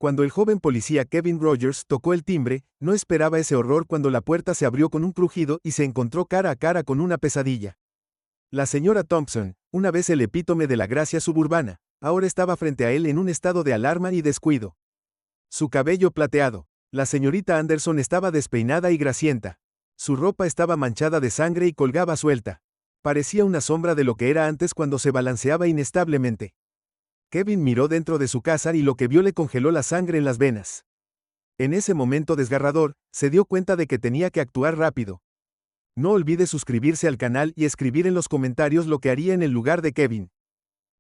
Cuando el joven policía Kevin Rogers tocó el timbre, no esperaba ese horror cuando la puerta se abrió con un crujido y se encontró cara a cara con una pesadilla. La señora Thompson, una vez el epítome de la gracia suburbana, ahora estaba frente a él en un estado de alarma y descuido. Su cabello plateado. La señorita Anderson estaba despeinada y grasienta. Su ropa estaba manchada de sangre y colgaba suelta. Parecía una sombra de lo que era antes cuando se balanceaba inestablemente. Kevin miró dentro de su casa y lo que vio le congeló la sangre en las venas. En ese momento desgarrador, se dio cuenta de que tenía que actuar rápido. No olvide suscribirse al canal y escribir en los comentarios lo que haría en el lugar de Kevin.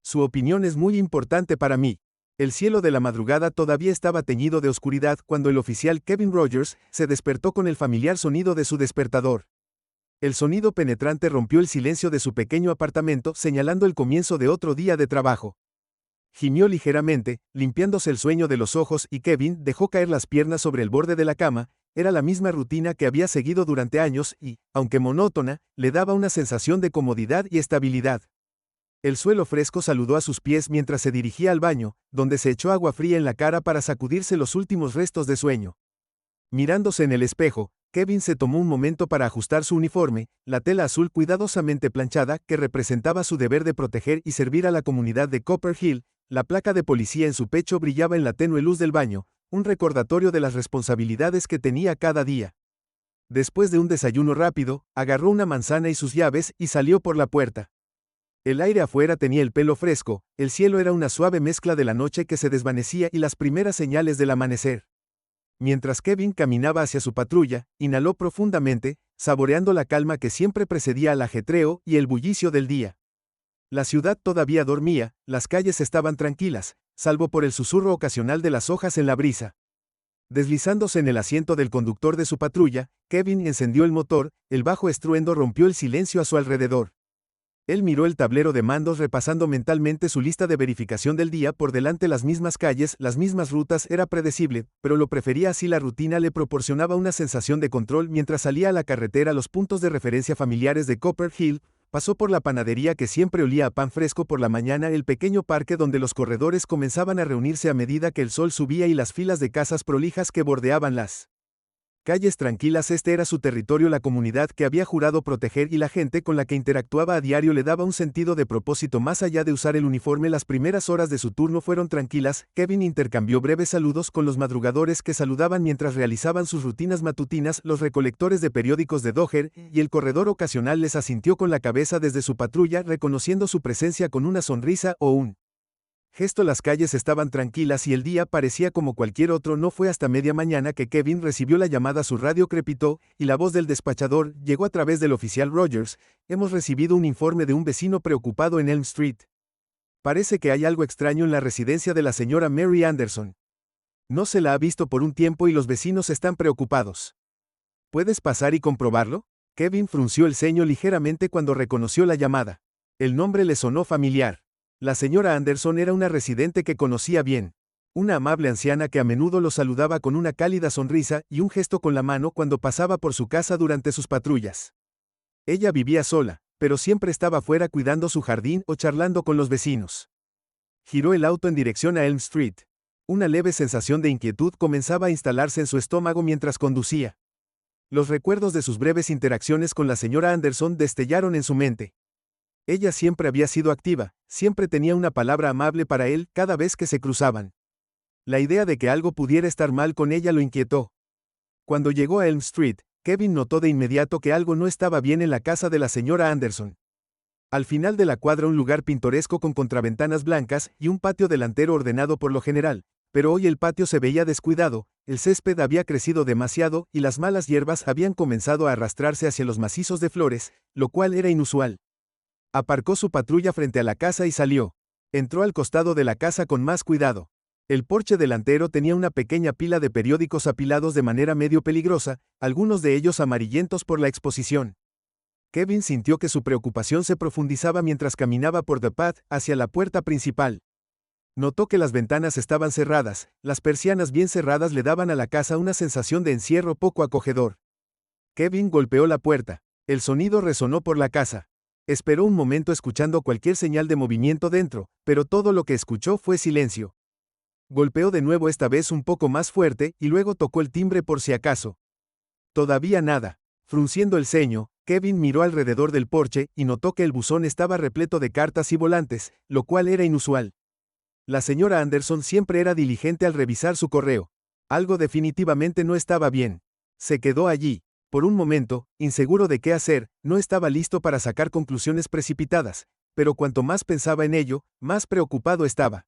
Su opinión es muy importante para mí. El cielo de la madrugada todavía estaba teñido de oscuridad cuando el oficial Kevin Rogers se despertó con el familiar sonido de su despertador. El sonido penetrante rompió el silencio de su pequeño apartamento, señalando el comienzo de otro día de trabajo. Gimió ligeramente, limpiándose el sueño de los ojos, y Kevin dejó caer las piernas sobre el borde de la cama. Era la misma rutina que había seguido durante años y, aunque monótona, le daba una sensación de comodidad y estabilidad. El suelo fresco saludó a sus pies mientras se dirigía al baño, donde se echó agua fría en la cara para sacudirse los últimos restos de sueño. Mirándose en el espejo, Kevin se tomó un momento para ajustar su uniforme, la tela azul cuidadosamente planchada que representaba su deber de proteger y servir a la comunidad de Copper Hill. La placa de policía en su pecho brillaba en la tenue luz del baño, un recordatorio de las responsabilidades que tenía cada día. Después de un desayuno rápido, agarró una manzana y sus llaves y salió por la puerta. El aire afuera tenía el pelo fresco, el cielo era una suave mezcla de la noche que se desvanecía y las primeras señales del amanecer. Mientras Kevin caminaba hacia su patrulla, inhaló profundamente, saboreando la calma que siempre precedía al ajetreo y el bullicio del día. La ciudad todavía dormía, las calles estaban tranquilas, salvo por el susurro ocasional de las hojas en la brisa. Deslizándose en el asiento del conductor de su patrulla, Kevin encendió el motor, el bajo estruendo rompió el silencio a su alrededor. Él miró el tablero de mandos repasando mentalmente su lista de verificación del día. Por delante las mismas calles, las mismas rutas, era predecible, pero lo prefería así. La rutina le proporcionaba una sensación de control mientras salía a la carretera. Los puntos de referencia familiares de Copper Hill, pasó por la panadería que siempre olía a pan fresco por la mañana, el pequeño parque donde los corredores comenzaban a reunirse a medida que el sol subía y las filas de casas prolijas que bordeaban las calles tranquilas. Este era su territorio, la comunidad que había jurado proteger, y la gente con la que interactuaba a diario le daba un sentido de propósito más allá de usar el uniforme. Las primeras horas de su turno fueron tranquilas. Kevin intercambió breves saludos con los madrugadores que saludaban mientras realizaban sus rutinas matutinas. Los recolectores de periódicos de Dodger y el corredor ocasional les asintió con la cabeza desde su patrulla, reconociendo su presencia con una sonrisa o un gesto. Las calles estaban tranquilas y el día parecía como cualquier otro. No fue hasta media mañana que Kevin recibió la llamada. Su radio crepitó, y la voz del despachador llegó a través del oficial Rogers. Hemos recibido un informe de un vecino preocupado en Elm Street. Parece que hay algo extraño en la residencia de la señora Mary Anderson. No se la ha visto por un tiempo y los vecinos están preocupados. ¿Puedes pasar y comprobarlo? Kevin frunció el ceño ligeramente cuando reconoció la llamada. El nombre le sonó familiar. La señora Anderson era una residente que conocía bien. Una amable anciana que a menudo lo saludaba con una cálida sonrisa y un gesto con la mano cuando pasaba por su casa durante sus patrullas. Ella vivía sola, pero siempre estaba fuera cuidando su jardín o charlando con los vecinos. Giró el auto en dirección a Elm Street. Una leve sensación de inquietud comenzaba a instalarse en su estómago mientras conducía. Los recuerdos de sus breves interacciones con la señora Anderson destellaron en su mente. Ella siempre había sido activa, siempre tenía una palabra amable para él cada vez que se cruzaban. La idea de que algo pudiera estar mal con ella lo inquietó. Cuando llegó a Elm Street, Kevin notó de inmediato que algo no estaba bien en la casa de la señora Anderson. Al final de la cuadra, un lugar pintoresco con contraventanas blancas y un patio delantero ordenado por lo general, pero hoy el patio se veía descuidado. El césped había crecido demasiado y las malas hierbas habían comenzado a arrastrarse hacia los macizos de flores, lo cual era inusual. Aparcó su patrulla frente a la casa y salió. Entró al costado de la casa con más cuidado. El porche delantero tenía una pequeña pila de periódicos apilados de manera medio peligrosa, algunos de ellos amarillentos por la exposición. Kevin sintió que su preocupación se profundizaba mientras caminaba por The Path hacia la puerta principal. Notó que las ventanas estaban cerradas, las persianas bien cerradas le daban a la casa una sensación de encierro poco acogedor. Kevin golpeó la puerta. El sonido resonó por la casa. Esperó un momento escuchando cualquier señal de movimiento dentro, pero todo lo que escuchó fue silencio. Golpeó de nuevo, esta vez un poco más fuerte, y luego tocó el timbre por si acaso. Todavía nada. Frunciendo el ceño, Kevin miró alrededor del porche y notó que el buzón estaba repleto de cartas y volantes, lo cual era inusual. La señora Anderson siempre era diligente al revisar su correo. Algo definitivamente no estaba bien. Se quedó allí. Por un momento, inseguro de qué hacer, no estaba listo para sacar conclusiones precipitadas, pero cuanto más pensaba en ello, más preocupado estaba.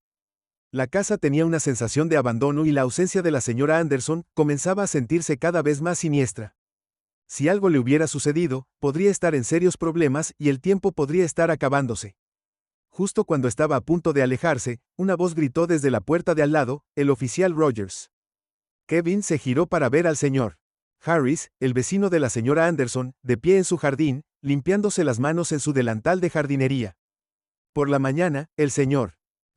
La casa tenía una sensación de abandono y la ausencia de la señora Anderson comenzaba a sentirse cada vez más siniestra. Si algo le hubiera sucedido, podría estar en serios problemas y el tiempo podría estar acabándose. Justo cuando estaba a punto de alejarse, una voz gritó desde la puerta de al lado, el oficial Rogers. Kevin se giró para ver al señor Harris, el vecino de la señora Anderson, de pie en su jardín, limpiándose las manos en su delantal de jardinería. Por la mañana, el señor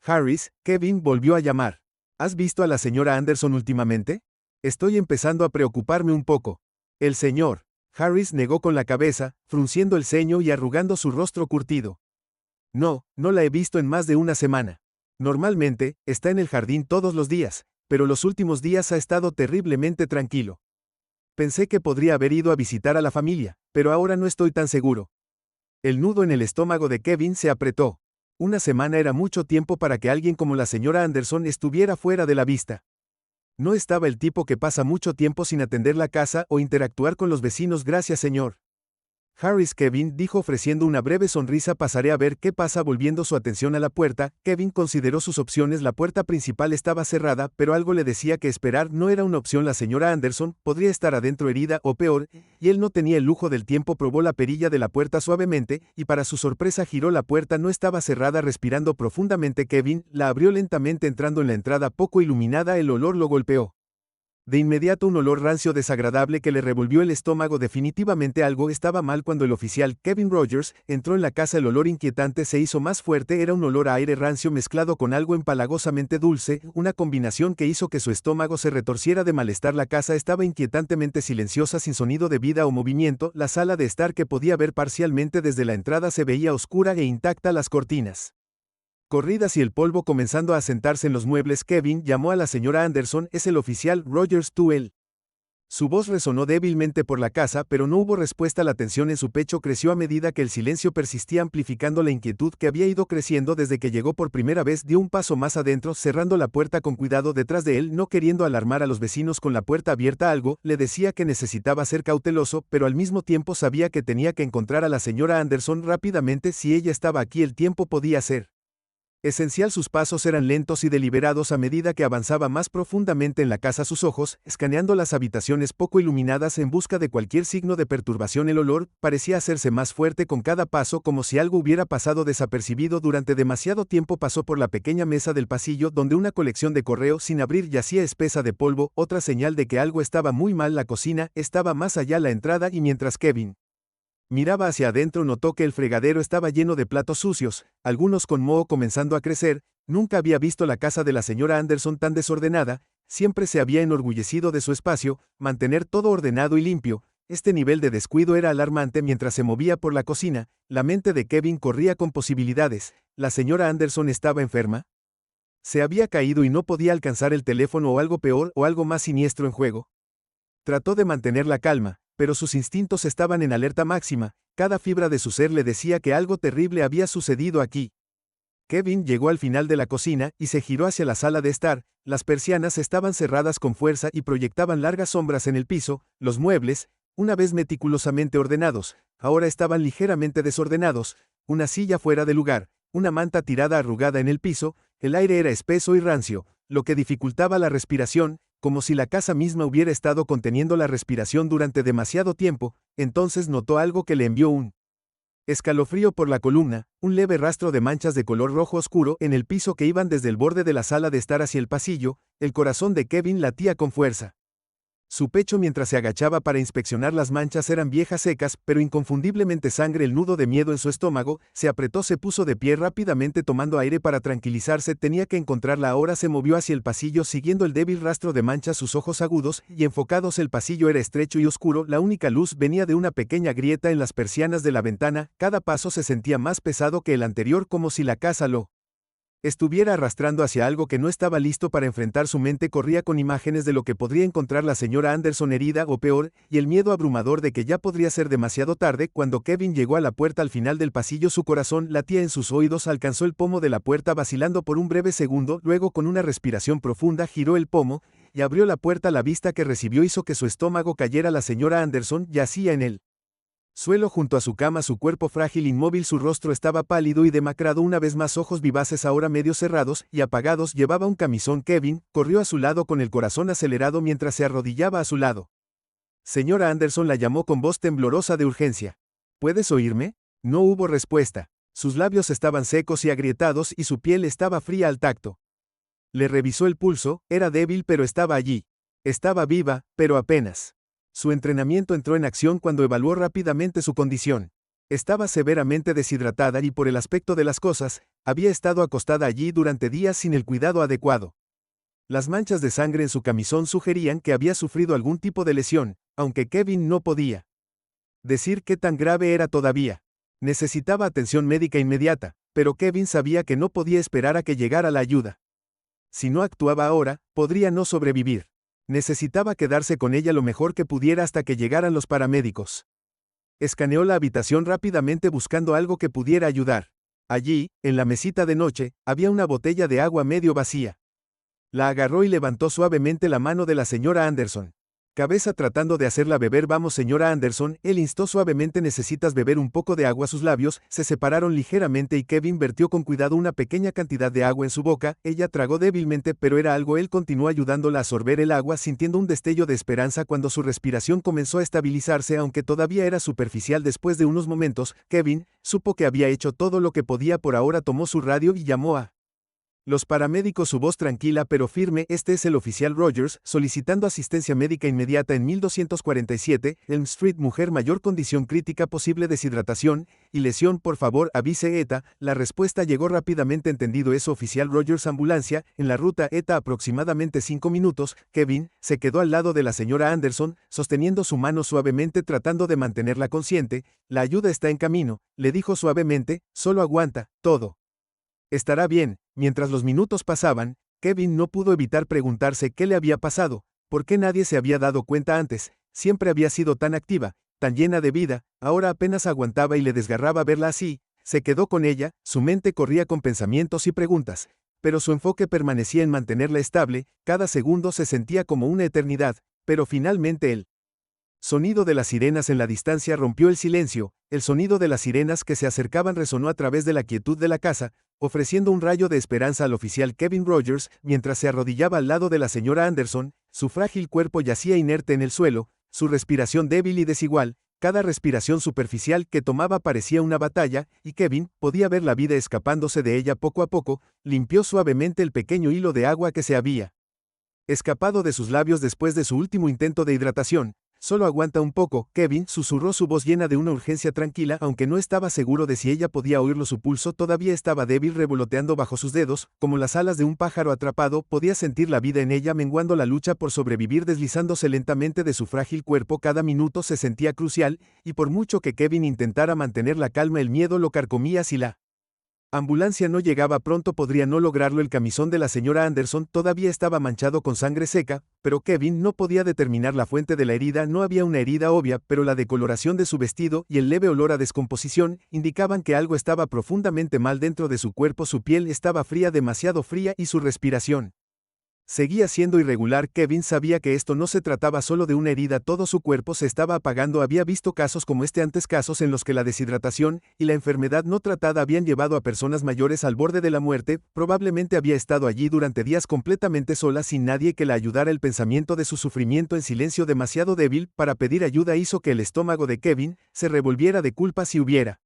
Harris, Kevin volvió a llamar. ¿Has visto a la señora Anderson últimamente? Estoy empezando a preocuparme un poco. El señor Harris negó con la cabeza, frunciendo el ceño y arrugando su rostro curtido. No, no la he visto en más de una semana. Normalmente, está en el jardín todos los días, pero los últimos días ha estado terriblemente tranquilo. Pensé que podría haber ido a visitar a la familia, pero ahora no estoy tan seguro. El nudo en el estómago de Kevin se apretó. Una semana era mucho tiempo para que alguien como la señora Anderson estuviera fuera de la vista. No estaba el tipo que pasa mucho tiempo sin atender la casa o interactuar con los vecinos. Gracias, señor Harris. Kevin dijo ofreciendo una breve sonrisa. Pasaré a ver qué pasa. Volviendo su atención a la puerta, Kevin consideró sus opciones. La puerta principal estaba cerrada, pero algo le decía que esperar no era una opción. La señora Anderson podría estar adentro herida o peor, y él no tenía el lujo del tiempo. Probó la perilla de la puerta suavemente, y para su sorpresa giró. La puerta no estaba cerrada. Respirando profundamente, Kevin la abrió lentamente. Entrando en la entrada poco iluminada, el olor lo golpeó. De inmediato un olor rancio desagradable que le revolvió el estómago. Definitivamente algo estaba mal. Cuando el oficial Kevin Rogers entró en la casa, el olor inquietante se hizo más fuerte. Era un olor a aire rancio mezclado con algo empalagosamente dulce, una combinación que hizo que su estómago se retorciera de malestar. La casa estaba inquietantemente silenciosa, sin sonido de vida o movimiento. La sala de estar, que podía ver parcialmente desde la entrada, se veía oscura e intacta. Las cortinas corridas y el polvo comenzando a asentarse en los muebles. Kevin llamó a la señora Anderson. Es el oficial Rogers. ¿Tú él? Su voz resonó débilmente por la casa, pero no hubo respuesta. La tensión en su pecho creció a medida que el silencio persistía, amplificando la inquietud que había ido creciendo desde que llegó por primera vez. Dio un paso más adentro, cerrando la puerta con cuidado detrás de él, no queriendo alarmar a los vecinos con la puerta abierta. Algo le decía que necesitaba ser cauteloso, pero al mismo tiempo sabía que tenía que encontrar a la señora Anderson rápidamente. Si ella estaba aquí, el tiempo podía ser esencial. Sus pasos eran lentos y deliberados a medida que avanzaba más profundamente en la casa, sus ojos escaneando las habitaciones poco iluminadas en busca de cualquier signo de perturbación. El olor parecía hacerse más fuerte con cada paso, como si algo hubiera pasado desapercibido durante demasiado tiempo. Pasó por la pequeña mesa del pasillo donde una colección de correos sin abrir yacía espesa de polvo, otra señal de que algo estaba muy mal. La cocina estaba más allá la entrada, y mientras Kevin miraba hacia adentro, notó que el fregadero estaba lleno de platos sucios, algunos con moho comenzando a crecer. Nunca había visto la casa de la señora Anderson tan desordenada. Siempre se había enorgullecido de su espacio, mantener todo ordenado y limpio. Este nivel de descuido era alarmante. Mientras se movía por la cocina, la mente de Kevin corría con posibilidades. ¿La señora Anderson estaba enferma? ¿Se había caído y no podía alcanzar el teléfono, o algo peor, o algo más siniestro en juego? Trató de mantener la calma, pero sus instintos estaban en alerta máxima. Cada fibra de su ser le decía que algo terrible había sucedido aquí. Kevin llegó al final de la cocina y se giró hacia la sala de estar. Las persianas estaban cerradas con fuerza y proyectaban largas sombras en el piso. Los muebles, una vez meticulosamente ordenados, ahora estaban ligeramente desordenados. Una silla fuera de lugar, una manta tirada arrugada en el piso. El aire era espeso y rancio, lo que dificultaba la respiración, como si la casa misma hubiera estado conteniendo la respiración durante demasiado tiempo. Entonces notó algo que le envió un escalofrío por la columna, un leve rastro de manchas de color rojo oscuro en el piso que iban desde el borde de la sala de estar hacia el pasillo. El corazón de Kevin latía con fuerza. Su pecho, mientras se agachaba para inspeccionar las manchas, eran viejas, secas, pero inconfundiblemente sangre. El nudo de miedo en su estómago se apretó. Se puso de pie rápidamente, tomando aire para tranquilizarse. Tenía que encontrarla ahora. Se movió hacia el pasillo siguiendo el débil rastro de manchas, sus ojos agudos y enfocados. El pasillo era estrecho y oscuro. La única luz venía de una pequeña grieta en las persianas de la ventana. Cada paso se sentía más pesado que el anterior, como si la casa lo estuviera arrastrando hacia algo que no estaba listo para enfrentar. Su mente corría con imágenes de lo que podría encontrar la señora Anderson herida o peor, y el miedo abrumador de que ya podría ser demasiado tarde. Cuando Kevin llegó a la puerta al final del pasillo, su corazón latía en sus oídos. Alcanzó el pomo de la puerta vacilando por un breve segundo, luego con una respiración profunda giró el pomo, y abrió la puerta. La vista que recibió hizo que su estómago cayera. La señora Anderson yacía en él. Suelo junto a su cama, su cuerpo frágil, inmóvil, su rostro estaba pálido y demacrado, una vez más ojos vivaces ahora medio cerrados y apagados, llevaba un camisón. Kevin corrió a su lado con el corazón acelerado mientras se arrodillaba a su lado. Señora Anderson, la llamó con voz temblorosa de urgencia. ¿Puedes oírme? No hubo respuesta. Sus labios estaban secos y agrietados y su piel estaba fría al tacto. Le revisó el pulso, era débil pero estaba allí. Estaba viva, pero apenas. Su entrenamiento entró en acción cuando evaluó rápidamente su condición. Estaba severamente deshidratada y por el aspecto de las cosas, había estado acostada allí durante días sin el cuidado adecuado. Las manchas de sangre en su camisón sugerían que había sufrido algún tipo de lesión, aunque Kevin no podía decir qué tan grave era todavía. Necesitaba atención médica inmediata, pero Kevin sabía que no podía esperar a que llegara la ayuda. Si no actuaba ahora, podría no sobrevivir. Necesitaba quedarse con ella lo mejor que pudiera hasta que llegaran los paramédicos. Escaneó la habitación rápidamente buscando algo que pudiera ayudar. Allí, en la mesita de noche, había una botella de agua medio vacía. La agarró y levantó suavemente la mano de la señora Anderson. Cabeza tratando de hacerla beber. Vamos, señora Anderson, él instó suavemente. Necesitas beber un poco de agua. Sus labios se separaron ligeramente y Kevin vertió con cuidado una pequeña cantidad de agua en su boca. Ella tragó débilmente, pero era algo. Él continuó ayudándola a sorber el agua, sintiendo un destello de esperanza cuando su respiración comenzó a estabilizarse, aunque todavía era superficial. Después de unos momentos, Kevin supo que había hecho todo lo que podía. Por ahora tomó su radio y llamó a los paramédicos. Su voz tranquila pero firme. Este es el oficial Rogers, solicitando asistencia médica inmediata en 1247, Elm Street. Mujer, mayor condición crítica, posible deshidratación y lesión. Por favor, avise ETA. La respuesta llegó rápidamente. Entendido eso, oficial Rogers. Ambulancia, en la ruta ETA. Aproximadamente 5 minutos. Kevin se quedó al lado de la señora Anderson, sosteniendo su mano suavemente, tratando de mantenerla consciente. La ayuda está en camino, le dijo suavemente, solo aguanta, todo estará bien. Mientras los minutos pasaban, Kevin no pudo evitar preguntarse qué le había pasado, por qué nadie se había dado cuenta antes. Siempre había sido tan activa, tan llena de vida, ahora apenas aguantaba y le desgarraba verla así. Se quedó con ella, su mente corría con pensamientos y preguntas, pero su enfoque permanecía en mantenerla estable. Cada segundo se sentía como una eternidad, pero finalmente el sonido de las sirenas en la distancia rompió el silencio. El sonido de las sirenas que se acercaban resonó a través de la quietud de la casa, ofreciendo un rayo de esperanza al oficial Kevin Rogers. Mientras se arrodillaba al lado de la señora Anderson, su frágil cuerpo yacía inerte en el suelo, su respiración débil y desigual. Cada respiración superficial que tomaba parecía una batalla, y Kevin podía ver la vida escapándose de ella poco a poco. Limpió suavemente el pequeño hilo de agua que se había escapado de sus labios después de su último intento de hidratación. Solo aguanta un poco, Kevin, susurró, su voz llena de una urgencia tranquila, aunque no estaba seguro de si ella podía oírlo. Su pulso todavía estaba débil, revoloteando bajo sus dedos, como las alas de un pájaro atrapado. Podía sentir la vida en ella menguando, la lucha por sobrevivir deslizándose lentamente de su frágil cuerpo. Cada minuto se sentía crucial, y por mucho que Kevin intentara mantener la calma, el miedo lo carcomía. Si la ambulancia no llegaba pronto, podría no lograrlo. El camisón de la señora Anderson todavía estaba manchado con sangre seca, pero Kevin no podía determinar la fuente de la herida. No había una herida obvia, pero la decoloración de su vestido y el leve olor a descomposición indicaban que algo estaba profundamente mal dentro de su cuerpo. Su piel estaba fría, demasiado fría, y su respiración seguía siendo irregular. Kevin sabía que esto no se trataba solo de una herida, todo su cuerpo se estaba apagando. Había visto casos como este antes, casos en los que la deshidratación y la enfermedad no tratada habían llevado a personas mayores al borde de la muerte. Probablemente había estado allí durante días completamente sola, sin nadie que la ayudara. El pensamiento de su sufrimiento en silencio, demasiado débil para pedir ayuda, hizo que el estómago de Kevin se revolviera de culpa. Si hubiera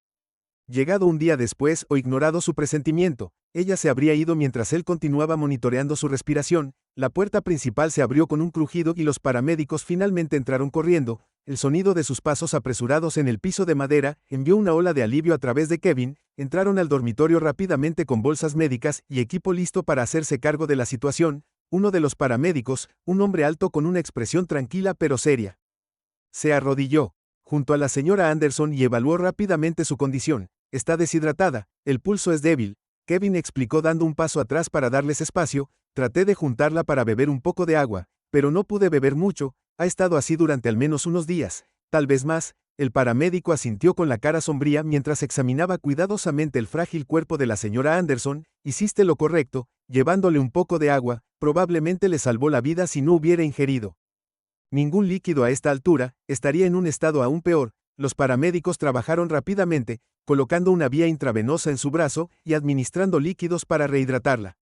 llegado un día después o ignorado su presentimiento, ella se habría ido. Mientras él continuaba monitoreando su respiración, la puerta principal se abrió con un crujido y los paramédicos finalmente entraron corriendo. El sonido de sus pasos apresurados en el piso de madera envió una ola de alivio a través de Kevin. Entraron al dormitorio rápidamente con bolsas médicas y equipo listo para hacerse cargo de la situación. Uno de los paramédicos, un hombre alto con una expresión tranquila pero seria, se arrodilló junto a la señora Anderson y evaluó rápidamente su condición. Está deshidratada, el pulso es débil. Kevin explicó dando un paso atrás para darles espacio. Traté de juntarla para beber un poco de agua, pero no pude beber mucho. Ha estado así durante al menos unos días, tal vez más. El paramédico asintió con la cara sombría mientras examinaba cuidadosamente el frágil cuerpo de la señora Anderson. Hiciste lo correcto, llevándole un poco de agua, probablemente le salvó la vida si no hubiera ingerido ningún líquido a esta altura, estaría en un estado aún peor. Los paramédicos trabajaron rápidamente, colocando una vía intravenosa en su brazo y administrando líquidos para rehidratarla.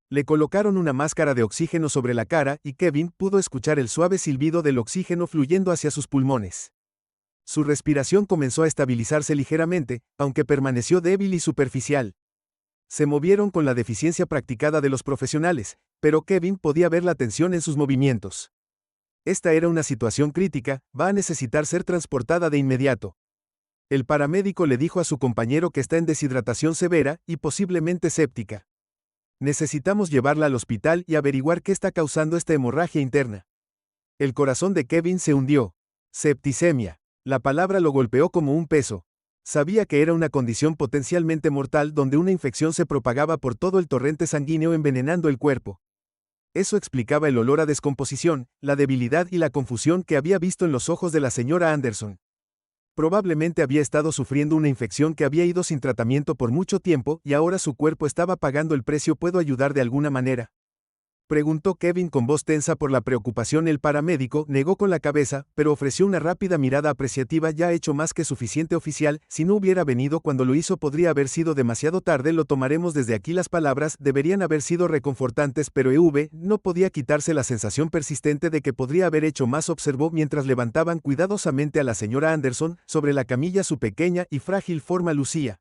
Le colocaron una máscara de oxígeno sobre la cara y Kevin pudo escuchar el suave silbido del oxígeno fluyendo hacia sus pulmones. Su respiración comenzó a estabilizarse ligeramente, aunque permaneció débil y superficial. Se movieron con la deficiencia practicada de los profesionales, pero Kevin podía ver la tensión en sus movimientos. Esta era una situación crítica, va a necesitar ser transportada de inmediato. El paramédico le dijo a su compañero que está en deshidratación severa y posiblemente séptica. Necesitamos llevarla al hospital y averiguar qué está causando esta hemorragia interna. El corazón de Kevin se hundió. Septicemia. La palabra lo golpeó como un peso. Sabía que era una condición potencialmente mortal donde una infección se propagaba por todo el torrente sanguíneo envenenando el cuerpo. Eso explicaba el olor a descomposición, la debilidad y la confusión que había visto en los ojos de la señora Anderson. Probablemente había estado sufriendo una infección que había ido sin tratamiento por mucho tiempo y ahora su cuerpo estaba pagando el precio. ¿Puedo ayudar de alguna manera?, preguntó Kevin con voz tensa por la preocupación. El paramédico negó con la cabeza, pero ofreció una rápida mirada apreciativa. Ya ha hecho más que suficiente, oficial. Si no hubiera venido cuando lo hizo podría haber sido demasiado tarde. Lo tomaremos desde aquí. Las palabras deberían haber sido reconfortantes, pero EV no podía quitarse la sensación persistente de que podría haber hecho más. Observó mientras levantaban cuidadosamente a la señora Anderson. Sobre la camilla su pequeña y frágil forma lucía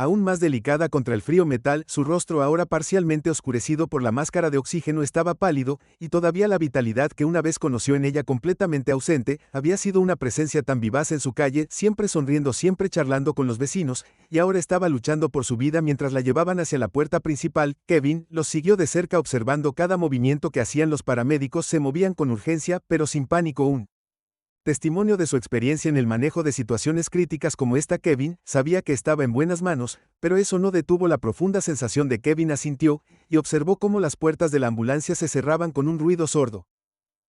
aún más delicada contra el frío metal. Su rostro, ahora parcialmente oscurecido por la máscara de oxígeno, estaba pálido, y todavía la vitalidad que una vez conoció en ella completamente ausente. Había sido una presencia tan vivaz en su calle, siempre sonriendo, siempre charlando con los vecinos, y ahora estaba luchando por su vida mientras la llevaban hacia la puerta principal. Kevin los siguió de cerca observando cada movimiento que hacían los paramédicos. Se movían con urgencia, pero sin pánico. Un testimonio de su experiencia en el manejo de situaciones críticas como esta. Kevin sabía que estaba en buenas manos, pero eso no detuvo la profunda sensación de Kevin. Asintió, y observó cómo las puertas de la ambulancia se cerraban con un ruido sordo.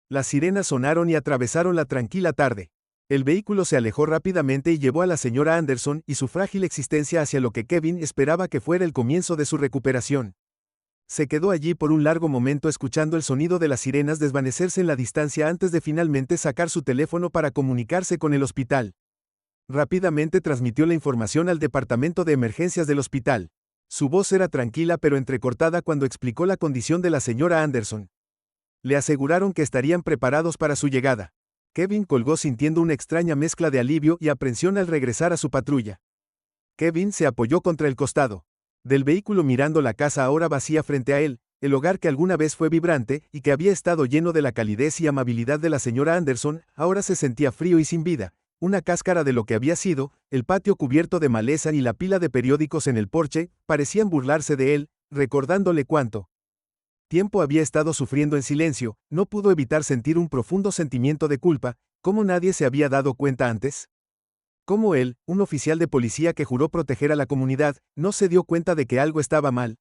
Las sirenas sonaron y atravesaron la tranquila tarde. El vehículo se alejó rápidamente y llevó a la señora Anderson y su frágil existencia hacia lo que Kevin esperaba que fuera el comienzo de su recuperación. Se quedó allí por un largo momento escuchando el sonido de las sirenas desvanecerse en la distancia antes de finalmente sacar su teléfono para comunicarse con el hospital. Rápidamente transmitió la información al departamento de emergencias del hospital. Su voz era tranquila pero entrecortada cuando explicó la condición de la señora Anderson. Le aseguraron que estarían preparados para su llegada. Kevin colgó sintiendo una extraña mezcla de alivio y aprensión al regresar a su patrulla. Kevin se apoyó contra el costado del vehículo mirando la casa ahora vacía frente a él, el hogar que alguna vez fue vibrante y que había estado lleno de la calidez y amabilidad de la señora Anderson. Ahora se sentía frío y sin vida, una cáscara de lo que había sido. El patio cubierto de maleza y la pila de periódicos en el porche parecían burlarse de él, recordándole cuánto tiempo había estado sufriendo en silencio. No pudo evitar sentir un profundo sentimiento de culpa. ¿Cómo nadie se había dado cuenta antes? ¿Cómo él, un oficial de policía que juró proteger a la comunidad, no se dio cuenta de que algo estaba mal?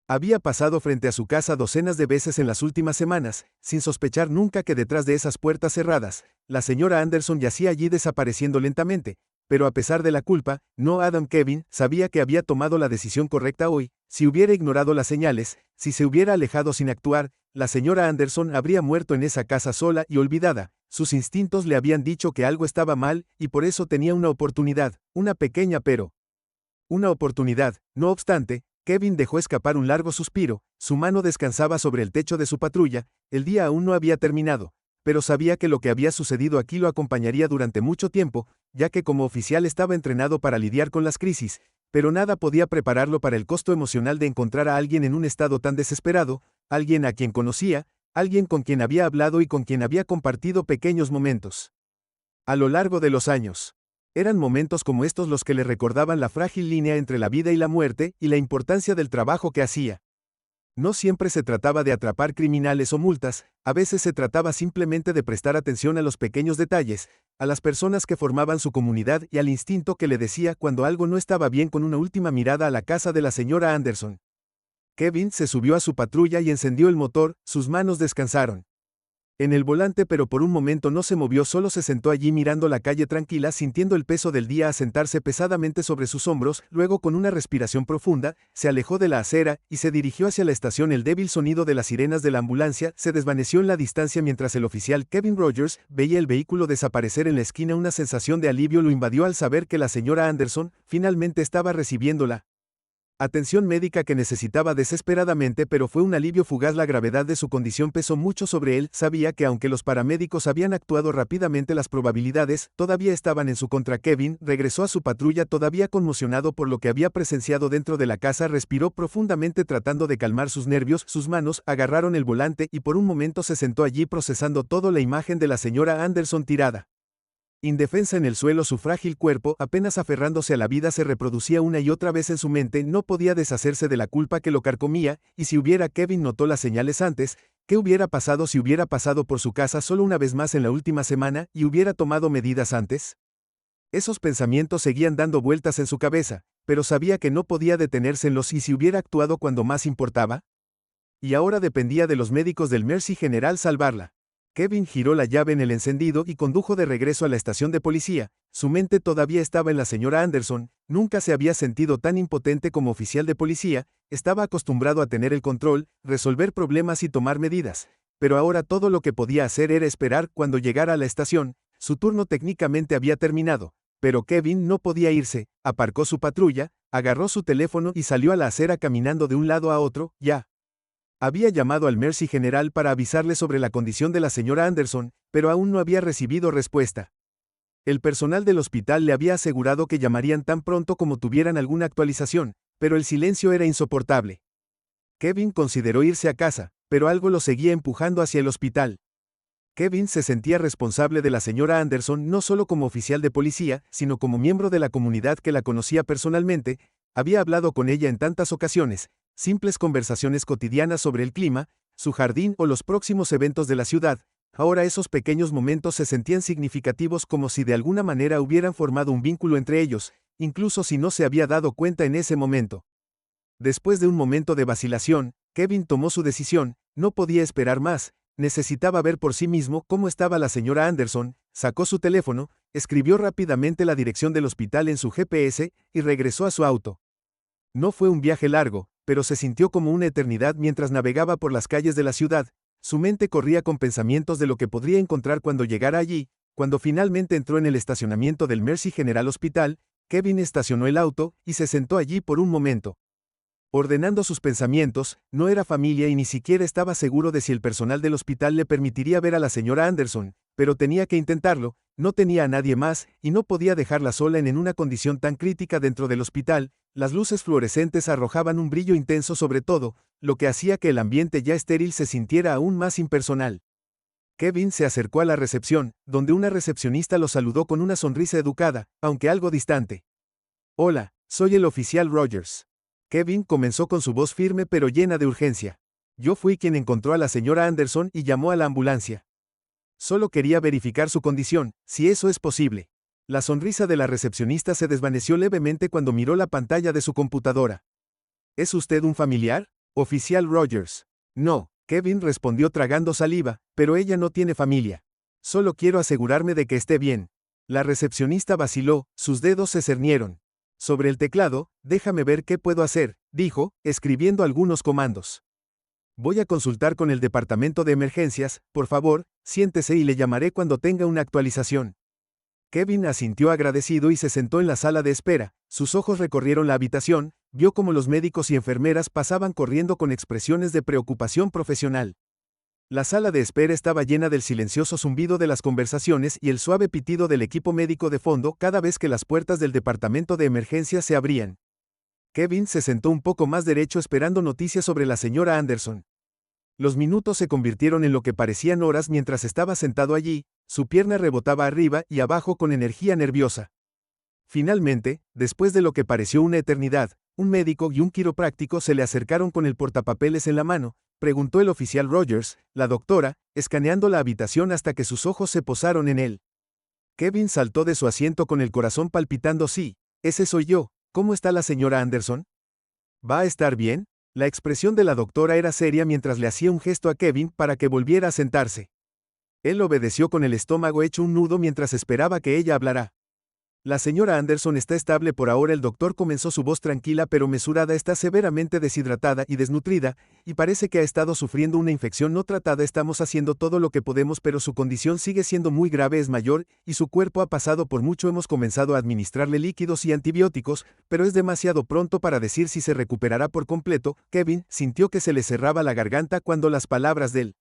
Había pasado frente a su casa docenas de veces en las últimas semanas, sin sospechar nunca que detrás de esas puertas cerradas, la señora Anderson yacía allí desapareciendo lentamente. Pero a pesar de la culpa, no Adam. Kevin sabía que había tomado la decisión correcta hoy. Si hubiera ignorado las señales, si se hubiera alejado sin actuar, la señora Anderson habría muerto en esa casa sola y olvidada. Sus instintos le habían dicho que algo estaba mal, y por eso tenía una oportunidad, una pequeña pero una oportunidad. No obstante, Kevin dejó escapar un largo suspiro. Su mano descansaba sobre el techo de su patrulla. El día aún no había terminado, pero sabía que lo que había sucedido aquí lo acompañaría durante mucho tiempo, ya que como oficial estaba entrenado para lidiar con las crisis, pero nada podía prepararlo para el costo emocional de encontrar a alguien en un estado tan desesperado, alguien a quien conocía, alguien con quien había hablado y con quien había compartido pequeños momentos. A lo largo de los años, eran momentos como estos los que le recordaban la frágil línea entre la vida y la muerte y la importancia del trabajo que hacía. No siempre se trataba de atrapar criminales o multas, a veces se trataba simplemente de prestar atención a los pequeños detalles, a las personas que formaban su comunidad y al instinto que le decía cuando algo no estaba bien con una última mirada a la casa de la señora Anderson. Kevin se subió a su patrulla y encendió el motor, sus manos descansaron en el volante, pero por un momento no se movió, solo se sentó allí mirando la calle tranquila, sintiendo el peso del día asentarse pesadamente sobre sus hombros. Luego, con una respiración profunda, se alejó de la acera y se dirigió hacia la estación. El débil sonido de las sirenas de la ambulancia se desvaneció en la distancia mientras el oficial Kevin Rogers veía el vehículo desaparecer en la esquina. Una sensación de alivio lo invadió al saber que la señora Anderson finalmente estaba recibiéndola atención médica que necesitaba desesperadamente, pero fue un alivio fugaz. La gravedad de su condición pesó mucho sobre él. Sabía que aunque los paramédicos habían actuado rápidamente, las probabilidades todavía estaban en su contra. Kevin regresó a su patrulla todavía conmocionado por lo que había presenciado dentro de la casa. Respiró profundamente tratando de calmar sus nervios. Sus manos agarraron el volante y por un momento se sentó allí procesando todo. La imagen de la señora Anderson tirada indefensa en el suelo, su frágil cuerpo, apenas aferrándose a la vida, se reproducía una y otra vez en su mente. No podía deshacerse de la culpa que lo carcomía, y si hubiera, Kevin notó las señales antes. ¿Qué hubiera pasado si hubiera pasado por su casa solo una vez más en la última semana, y hubiera tomado medidas antes? Esos pensamientos seguían dando vueltas en su cabeza, pero sabía que no podía detenerse en los ¿y si hubiera actuado cuando más importaba? Y ahora dependía de los médicos del Mercy General salvarla. Kevin giró la llave en el encendido y condujo de regreso a la estación de policía. Su mente todavía estaba en la señora Anderson. Nunca se había sentido tan impotente como oficial de policía. Estaba acostumbrado a tener el control, resolver problemas y tomar medidas. Pero ahora todo lo que podía hacer era esperar. Cuando llegara a la estación, su turno técnicamente había terminado. Pero Kevin no podía irse. Aparcó su patrulla, agarró su teléfono y salió a la acera caminando de un lado a otro. Ya había llamado al Mercy General para avisarle sobre la condición de la señora Anderson, pero aún no había recibido respuesta. El personal del hospital le había asegurado que llamarían tan pronto como tuvieran alguna actualización, pero el silencio era insoportable. Kevin consideró irse a casa, pero algo lo seguía empujando hacia el hospital. Kevin se sentía responsable de la señora Anderson no solo como oficial de policía, sino como miembro de la comunidad que la conocía personalmente. Había hablado con ella en tantas ocasiones. Simples conversaciones cotidianas sobre el clima, su jardín o los próximos eventos de la ciudad. Ahora esos pequeños momentos se sentían significativos, como si de alguna manera hubieran formado un vínculo entre ellos, incluso si no se había dado cuenta en ese momento. Después de un momento de vacilación, Kevin tomó su decisión. No podía esperar más, necesitaba ver por sí mismo cómo estaba la señora Anderson. Sacó su teléfono, escribió rápidamente la dirección del hospital en su GPS y regresó a su auto. No fue un viaje largo, pero se sintió como una eternidad mientras navegaba por las calles de la ciudad. Su mente corría con pensamientos de lo que podría encontrar cuando llegara allí. Cuando finalmente entró en el estacionamiento del Mercy General Hospital, Kevin estacionó el auto y se sentó allí por un momento. Ordenando sus pensamientos, no era familia y ni siquiera estaba seguro de si el personal del hospital le permitiría ver a la señora Anderson, pero tenía que intentarlo. No tenía a nadie más, y no podía dejarla sola en una condición tan crítica dentro del hospital. Las luces fluorescentes arrojaban un brillo intenso sobre todo, lo que hacía que el ambiente ya estéril se sintiera aún más impersonal. Kevin se acercó a la recepción, donde una recepcionista lo saludó con una sonrisa educada, aunque algo distante. Hola, soy el oficial Rogers. Kevin comenzó con su voz firme pero llena de urgencia. Yo fui quien encontró a la señora Anderson y llamó a la ambulancia. Solo quería verificar su condición, si eso es posible. La sonrisa de la recepcionista se desvaneció levemente cuando miró la pantalla de su computadora. ¿Es usted un familiar, oficial Rogers? No, Kevin respondió tragando saliva, pero ella no tiene familia. Solo quiero asegurarme de que esté bien. La recepcionista vaciló, sus dedos se cernieron. Sobre el teclado, déjame ver qué puedo hacer, dijo, escribiendo algunos comandos. Voy a consultar con el departamento de emergencias. Por favor, siéntese y le llamaré cuando tenga una actualización. Kevin asintió agradecido y se sentó en la sala de espera. Sus ojos recorrieron la habitación, vio cómo los médicos y enfermeras pasaban corriendo con expresiones de preocupación profesional. La sala de espera estaba llena del silencioso zumbido de las conversaciones y el suave pitido del equipo médico de fondo cada vez que las puertas del departamento de emergencias se abrían. Kevin se sentó un poco más derecho esperando noticias sobre la señora Anderson. Los minutos se convirtieron en lo que parecían horas mientras estaba sentado allí. Su pierna rebotaba arriba y abajo con energía nerviosa. Finalmente, después de lo que pareció una eternidad, Un médico y un quiropráctico se le acercaron con el portapapeles en la mano, preguntó el oficial Rogers, la doctora, escaneando la habitación hasta que sus ojos se posaron en él. Kevin saltó de su asiento con el corazón palpitando. Sí, ese soy yo. ¿Cómo está la señora Anderson? ¿Va a estar bien? La expresión de la doctora era seria mientras le hacía un gesto a Kevin para que volviera a sentarse. Él obedeció con el estómago hecho un nudo mientras esperaba que ella hablara. La señora Anderson está estable por ahora. El doctor comenzó, su voz tranquila pero mesurada. Está severamente deshidratada y desnutrida, y parece que ha estado sufriendo una infección no tratada. Estamos haciendo todo lo que podemos, pero su condición sigue siendo muy grave, es mayor, y su cuerpo ha pasado por mucho. Hemos comenzado a administrarle líquidos y antibióticos, pero es demasiado pronto para decir si se recuperará por completo. Kevin sintió que se le cerraba la garganta cuando las palabras del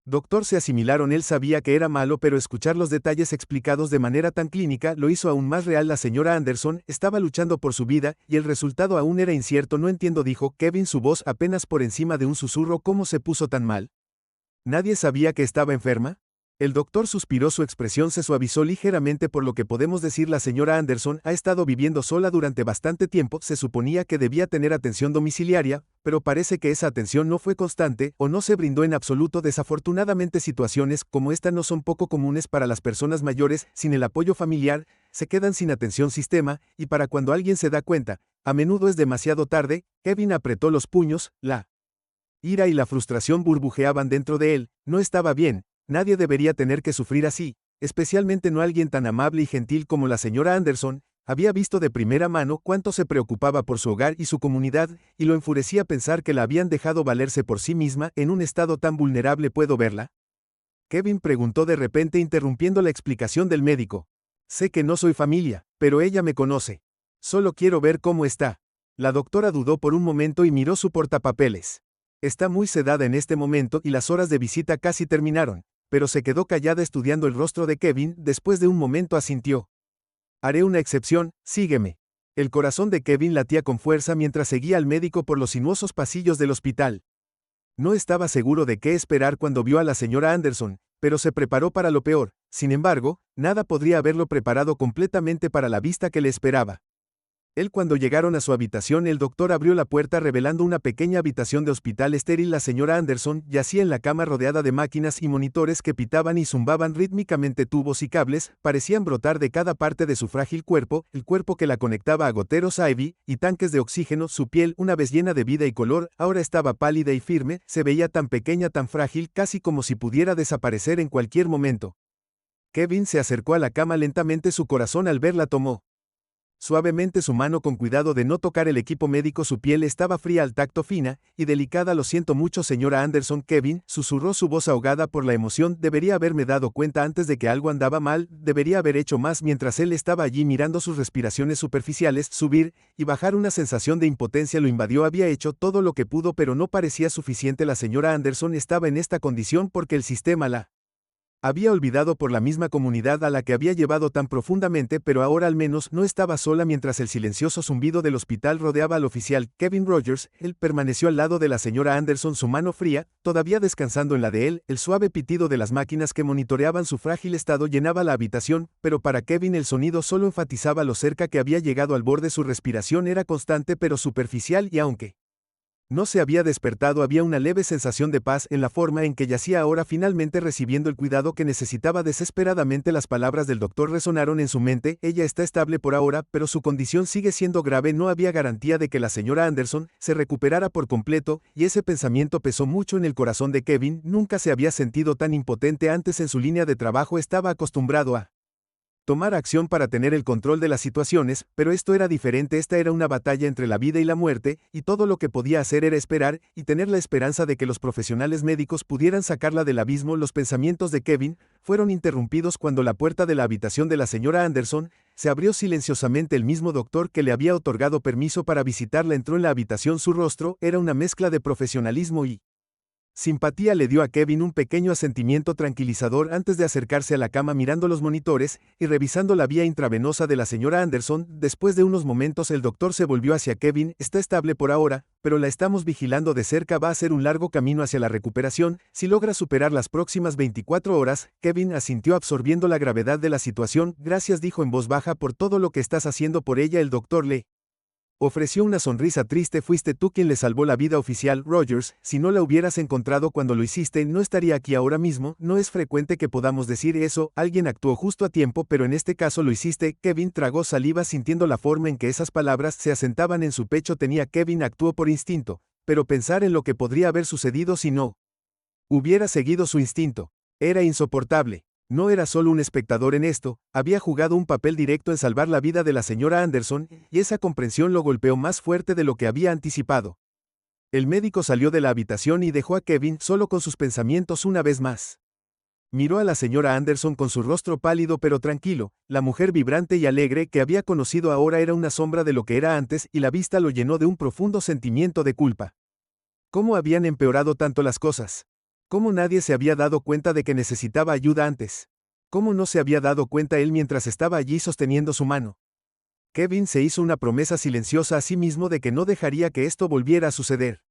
doctor se asimilaron. Él sabía que era malo, pero escuchar los detalles explicados de manera tan clínica lo hizo aún más real. La señora Anderson estaba luchando por su vida, y el resultado aún era incierto. No entiendo, dijo Kevin, su voz apenas por encima de un susurro. ¿Cómo se puso tan mal? ¿Nadie sabía que estaba enferma? El doctor suspiró, su expresión se suavizó ligeramente. Por lo que podemos decir, la señora Anderson ha estado viviendo sola durante bastante tiempo. Se suponía que debía tener atención domiciliaria, pero parece que esa atención no fue constante o no se brindó en absoluto. Desafortunadamente, situaciones como esta no son poco comunes para las personas mayores. Sin el apoyo familiar, se quedan sin atención sistema, y para cuando alguien se da cuenta, a menudo es demasiado tarde. Kevin apretó los puños, la ira y la frustración burbujeaban dentro de él. No estaba bien. Nadie debería tener que sufrir así, especialmente no alguien tan amable y gentil como la señora Anderson. Había visto de primera mano cuánto se preocupaba por su hogar y su comunidad, y lo enfurecía pensar que la habían dejado valerse por sí misma en un estado tan vulnerable. ¿Puedo verla? Kevin preguntó de repente, interrumpiendo la explicación del médico. Sé que no soy familia, pero ella me conoce. Solo quiero ver cómo está. La doctora dudó por un momento y miró su portapapeles. Está muy sedada en este momento y las horas de visita casi terminaron, pero se quedó callada estudiando el rostro de Kevin. Después de un momento asintió. Haré una excepción, sígueme. El corazón de Kevin latía con fuerza mientras seguía al médico por los sinuosos pasillos del hospital. No estaba seguro de qué esperar cuando vio a la señora Anderson, pero se preparó para lo peor. Sin embargo, nada podría haberlo preparado completamente para la vista que le esperaba. Cuando llegaron a su habitación, el doctor abrió la puerta revelando una pequeña habitación de hospital estéril. La señora Anderson yacía en la cama rodeada de máquinas y monitores que pitaban y zumbaban rítmicamente. Tubos y cables parecían brotar de cada parte de su frágil cuerpo, el cuerpo que la conectaba a goteros IV y tanques de oxígeno. Su piel, una vez llena de vida y color, ahora estaba pálida y firme. Se veía tan pequeña, tan frágil, casi como si pudiera desaparecer en cualquier momento. Kevin se acercó a la cama lentamente. Su corazón al verla tomó suavemente su mano con cuidado de no tocar el equipo médico. Su piel estaba fría al tacto, fina y delicada. Lo siento mucho, señora Anderson. Kevin susurró, su voz ahogada por la emoción. Debería haberme dado cuenta antes de que algo andaba mal. Debería haber hecho más. Mientras él estaba allí mirando sus respiraciones superficiales subir y bajar, una sensación de impotencia lo invadió. Había hecho todo lo que pudo, pero no parecía suficiente. La señora Anderson estaba en esta condición porque el sistema la había olvidado por la misma comunidad a la que había llevado tan profundamente, pero ahora al menos no estaba sola. Mientras el silencioso zumbido del hospital rodeaba al oficial Kevin Rogers, él permaneció al lado de la señora Anderson, su mano fría, todavía descansando en la de él. El suave pitido de las máquinas que monitoreaban su frágil estado llenaba la habitación, pero para Kevin el sonido solo enfatizaba lo cerca que había llegado al borde. Su respiración era constante pero superficial, y aunque no se había despertado, había una leve sensación de paz en la forma en que yacía ahora, finalmente recibiendo el cuidado que necesitaba desesperadamente. Las palabras del doctor resonaron en su mente. Ella está estable por ahora, pero su condición sigue siendo grave. No había garantía de que la señora Anderson se recuperara por completo, y ese pensamiento pesó mucho en el corazón de Kevin. Nunca se había sentido tan impotente antes en su línea de trabajo. Estaba acostumbrado a tomar acción para tener el control de las situaciones, pero esto era diferente. Esta era una batalla entre la vida y la muerte, y todo lo que podía hacer era esperar y tener la esperanza de que los profesionales médicos pudieran sacarla del abismo. Los pensamientos de Kevin fueron interrumpidos cuando la puerta de la habitación de la señora Anderson se abrió silenciosamente. El mismo doctor que le había otorgado permiso para visitarla entró en la habitación. Su rostro era una mezcla de profesionalismo y simpatía. Le dio a Kevin un pequeño asentimiento tranquilizador antes de acercarse a la cama, mirando los monitores y revisando la vía intravenosa de la señora Anderson. Después de unos momentos, el doctor se volvió hacia Kevin. Está estable por ahora, pero la estamos vigilando de cerca. Va a ser un largo camino hacia la recuperación si logra superar las próximas 24 horas. Kevin asintió, absorbiendo la gravedad de la situación. Gracias, dijo en voz baja, por todo lo que estás haciendo por ella. El doctor le Ofreció una sonrisa triste. Fuiste tú quien le salvó la vida, oficial Rogers. Si no la hubieras encontrado cuando lo hiciste, no estaría aquí ahora mismo. No es frecuente que podamos decir eso. Alguien actuó justo a tiempo, pero en este caso lo hiciste. Kevin tragó saliva sintiendo la forma en que esas palabras se asentaban en su pecho. Kevin actuó por instinto, pero pensar en lo que podría haber sucedido si no hubiera seguido su instinto era insoportable. No era solo un espectador en esto, había jugado un papel directo en salvar la vida de la señora Anderson, y esa comprensión lo golpeó más fuerte de lo que había anticipado. El médico salió de la habitación y dejó a Kevin solo con sus pensamientos una vez más. Miró a la señora Anderson con su rostro pálido pero tranquilo. La mujer vibrante y alegre que había conocido ahora era una sombra de lo que era antes, y la vista lo llenó de un profundo sentimiento de culpa. ¿Cómo habían empeorado tanto las cosas? ¿Cómo nadie se había dado cuenta de que necesitaba ayuda antes? ¿Cómo no se había dado cuenta él mientras estaba allí sosteniendo su mano? Kevin se hizo una promesa silenciosa a sí mismo de que no dejaría que esto volviera a suceder.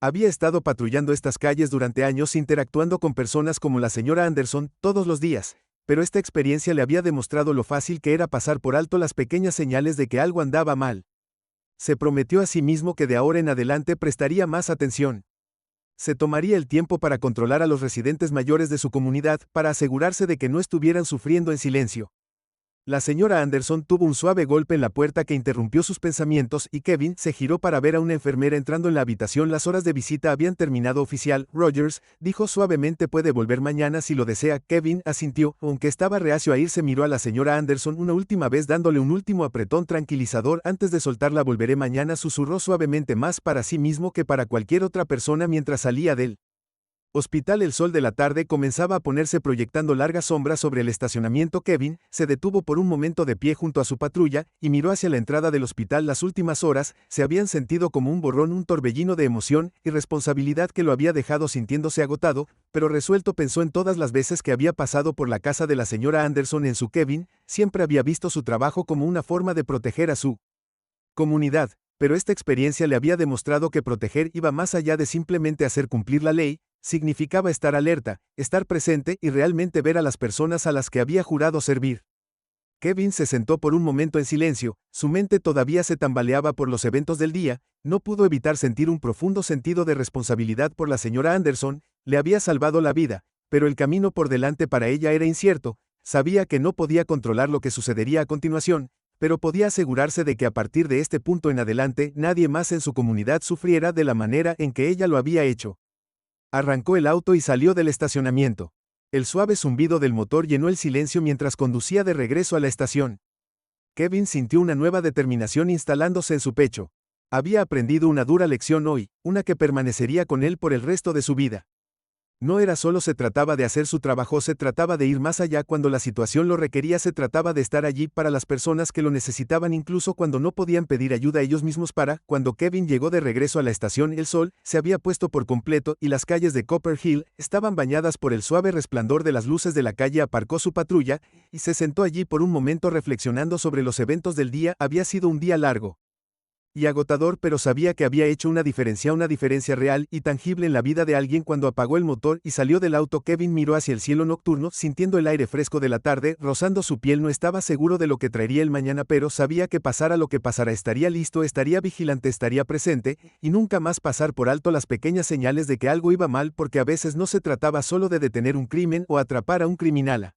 Había estado patrullando estas calles durante años, interactuando con personas como la señora Anderson todos los días, pero esta experiencia le había demostrado lo fácil que era pasar por alto las pequeñas señales de que algo andaba mal. Se prometió a sí mismo que de ahora en adelante prestaría más atención. Se tomaría el tiempo para controlar a los residentes mayores de su comunidad, para asegurarse de que no estuvieran sufriendo en silencio. La señora Anderson tuvo un suave golpe en la puerta que interrumpió sus pensamientos, y Kevin se giró para ver a una enfermera entrando en la habitación. Las horas de visita habían terminado, oficial Rogers, dijo suavemente. Puede volver mañana si lo desea. Kevin asintió, aunque estaba reacio a irse. Miró a la señora Anderson una última vez dándole un último apretón tranquilizador antes de soltarla. Volveré mañana, susurró suavemente, más para sí mismo que para cualquier otra persona mientras salía del hospital. El sol de la tarde comenzaba a ponerse, proyectando largas sombras sobre el estacionamiento. Kevin se detuvo por un momento de pie junto a su patrulla y miró hacia la entrada del hospital. Las últimas horas se habían sentido como un borrón, un torbellino de emoción y responsabilidad que lo había dejado sintiéndose agotado, pero resuelto. Pensó en todas las veces que había pasado por la casa de la señora Anderson. En su Kevin siempre había visto su trabajo como una forma de proteger a su comunidad, pero esta experiencia le había demostrado que proteger iba más allá de simplemente hacer cumplir la ley. Significaba estar alerta, estar presente y realmente ver a las personas a las que había jurado servir. Kevin se sentó por un momento en silencio, su mente todavía se tambaleaba por los eventos del día. No pudo evitar sentir un profundo sentido de responsabilidad por la señora Anderson. Le había salvado la vida, pero el camino por delante para ella era incierto. Sabía que no podía controlar lo que sucedería a continuación, pero podía asegurarse de que a partir de este punto en adelante nadie más en su comunidad sufriera de la manera en que ella lo había hecho. Arrancó el auto y salió del estacionamiento. El suave zumbido del motor llenó el silencio mientras conducía de regreso a la estación. Kevin sintió una nueva determinación instalándose en su pecho. Había aprendido una dura lección hoy, una que permanecería con él por el resto de su vida. No era solo se trataba de hacer su trabajo, se trataba de ir más allá cuando la situación lo requería, se trataba de estar allí para las personas que lo necesitaban incluso cuando no podían pedir ayuda ellos mismos. Cuando Kevin llegó de regreso a la estación, el sol se había puesto por completo y las calles de Copper Hill estaban bañadas por el suave resplandor de las luces de la calle. Aparcó su patrulla y se sentó allí por un momento reflexionando sobre los eventos del día. Había sido un día largo y agotador, pero sabía que había hecho una diferencia real y tangible en la vida de alguien. Cuando apagó el motor y salió del auto, Kevin miró hacia el cielo nocturno, sintiendo el aire fresco de la tarde rozando su piel. No estaba seguro de lo que traería el mañana, pero sabía que pasara lo que pasara estaría listo, estaría vigilante, estaría presente, y nunca más pasar por alto las pequeñas señales de que algo iba mal, porque a veces no se trataba solo de detener un crimen o atrapar a un criminal.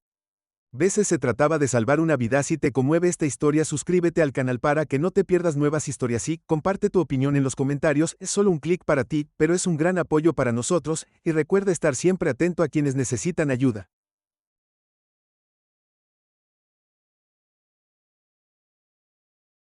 Veces se trataba de salvar una vida. Si te conmueve esta historia, suscríbete al canal para que no te pierdas nuevas historias y comparte tu opinión en los comentarios. Es solo un clic para ti, pero es un gran apoyo para nosotros, y recuerda estar siempre atento a quienes necesitan ayuda.